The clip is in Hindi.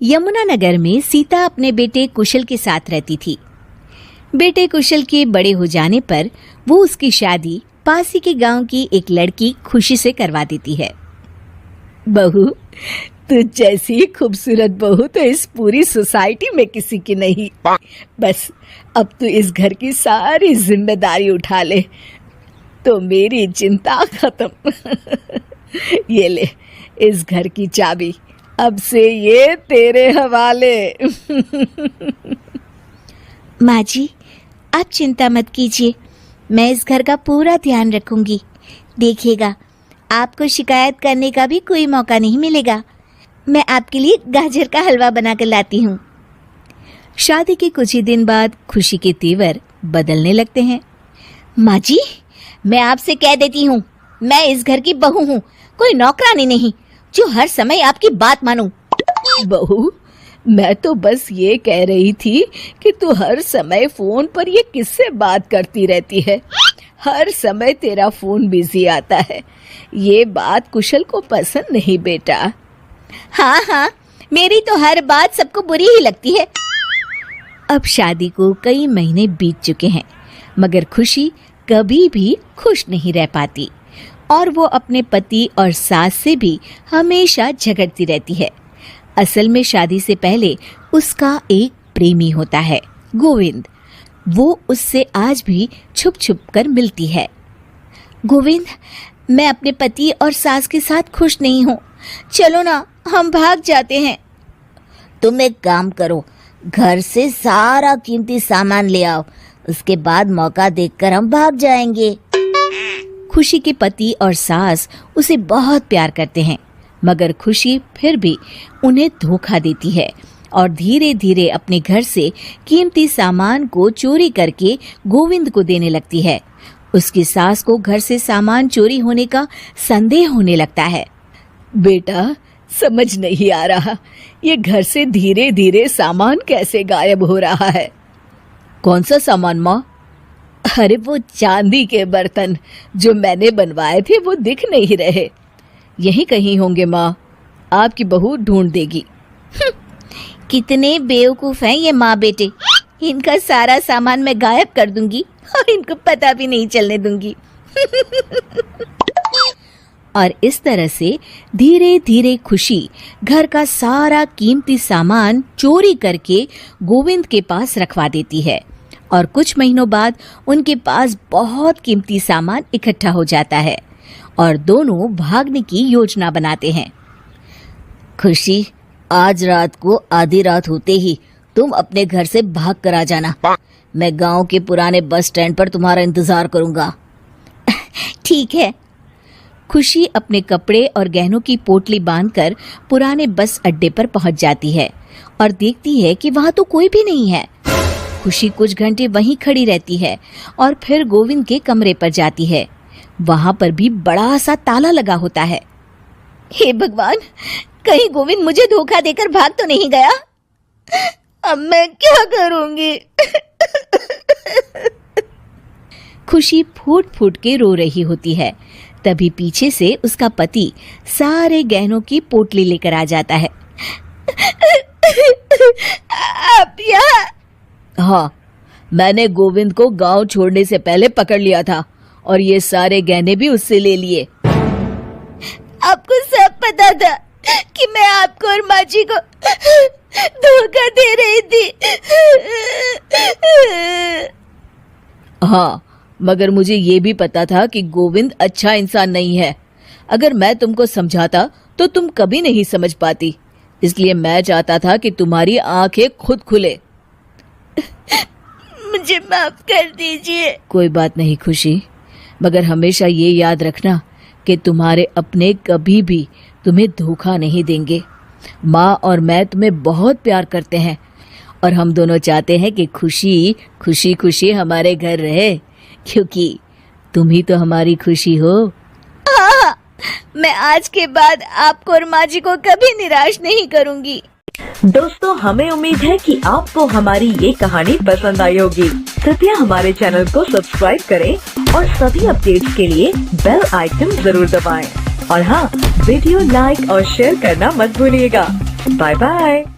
यमुनानगर में सीता अपने बेटे कुशल के साथ रहती थी। बेटे कुशल के बड़े हो जाने पर वो उसकी शादी पास ही के गांव की एक लड़की खुशी से करवा देती है। बहू, तुझ जैसी खूबसूरत बहू तो इस पूरी सोसाइटी में किसी की नहीं। बस अब तू इस घर की सारी जिम्मेदारी उठा ले तो मेरी चिंता खत्म। ये ले इस घर की चाबी, अब से ये तेरे हवाले। माँ जी, आप चिंता मत कीजिए, मैं इस घर का पूरा ध्यान रखूंगी। देखिएगा, आपको शिकायत करने का भी कोई मौका नहीं मिलेगा। मैं आपके लिए गाजर का हलवा बनाकर लाती हूँ। शादी के कुछ ही दिन बाद खुशी के तेवर बदलने लगते हैं। माँ जी, मैं आपसे कह देती हूँ, मैं इस घर की बहू हूँ, कोई नौकरानी नहीं जो हर समय आपकी बात मानूं। बहू, मैं तो बस ये कह रही थी कि तू हर समय फोन पर ये किससे बात करती रहती है। हर समय तेरा फोन बिजी आता है। ये बात कुशल को पसंद नहीं बेटा। हाँ, मेरी तो हर बात सबको बुरी ही लगती है। अब शादी को कई महीने बीत चुके हैं, मगर खुशी कभी भी खुश नहीं रह पाती और वो अपने पति और सास से भी हमेशा झगड़ती रहती है। असल में शादी से पहले उसका एक प्रेमी होता है, गोविंद। वो उससे आज भी छुप छुप कर मिलती है। गोविंद, मैं अपने पति और सास के साथ खुश नहीं हूँ, चलो ना हम भाग जाते हैं। तुम एक काम करो, घर से सारा कीमती सामान ले आओ, उसके बाद मौका देखकर हम भाग जाएंगे। खुशी के पति और सास उसे बहुत प्यार करते हैं, मगर खुशी फिर भी उन्हें धोखा देती है और धीरे धीरे अपने घर से कीमती सामान को चोरी करके गोविंद को देने लगती है। उसकी सास को घर से सामान चोरी होने का संदेह होने लगता है। बेटा, समझ नहीं आ रहा, ये घर से धीरे धीरे सामान कैसे गायब हो रहा है। कौन सा सामान माँ? अरे वो चांदी के बर्तन जो मैंने बनवाए थे वो दिख नहीं रहे। यहीं कहीं होंगे माँ, आपकी बहू ढूंढ देगी। कितने बेवकूफ हैं ये माँ बेटे, इनका सारा सामान मैं गायब कर दूंगी और इनको पता भी नहीं चलने दूंगी। और इस तरह से धीरे धीरे खुशी घर का सारा कीमती सामान चोरी करके गोविंद के पास रखवा देती है और कुछ महीनों बाद उनके पास बहुत कीमती सामान इकट्ठा हो जाता है और दोनों भागने की योजना बनाते हैं। खुशी, आज रात को आधी रात होते ही तुम अपने घर से भाग कर आ जाना। मैं गांव के पुराने बस स्टैंड पर तुम्हारा इंतजार करूंगा। ठीक है। खुशी अपने कपड़े और गहनों की पोटली बांधकर पुराने बस अड्डे पर पहुंच जाती है और देखती है कि वहां तो कोई भी नहीं है। खुशी कुछ घंटे वहीं खड़ी रहती है और फिर गोविंद के कमरे पर जाती है। वहां पर भी बड़ा सा ताला लगा होता है। हे भगवान, कहीं गोविंद मुझे धोखा देकर भाग तो नहीं गया। अब मैं क्या करूंगी? खुशी फूट फूट के रो रही होती है। तभी पीछे से उसका पति सारे गहनों की पोटली लेकर आ जाता है। आप यहाँ? हाँ, मैंने गोविंद को गांव छोड़ने से पहले पकड़ लिया था और ये सारे गहने भी उससे ले लिए। आपको सब पता था कि मैं आपको और माँ जी को धोखा दे रही थी। हाँ, मगर मुझे ये भी पता था कि गोविंद अच्छा इंसान नहीं है। अगर मैं तुमको समझाता तो तुम कभी नहीं समझ पाती, इसलिए मैं चाहता था कि तुम्हारी आंखें खुद खुले। मुझे माफ कर दीजिए। कोई बात नहीं खुशी, मगर हमेशा ये याद रखना कि तुम्हारे अपने कभी भी तुम्हें धोखा नहीं देंगे। माँ और मैं तुम्हें बहुत प्यार करते हैं और हम दोनों चाहते हैं कि खुशी खुशी खुशी हमारे घर रहे, क्योंकि तुम ही तो हमारी खुशी हो। हाँ, मैं आज के बाद आपको और माँ जी को कभी निराश नहीं करूंगी। दोस्तों, हमें उम्मीद है कि आपको हमारी ये कहानी पसंद आई होगी। कृपया हमारे चैनल को सब्सक्राइब करें और सभी अपडेट्स के लिए बेल आइकन जरूर दबाएं। और हाँ, वीडियो लाइक और शेयर करना मत भूलिएगा। Bye bye.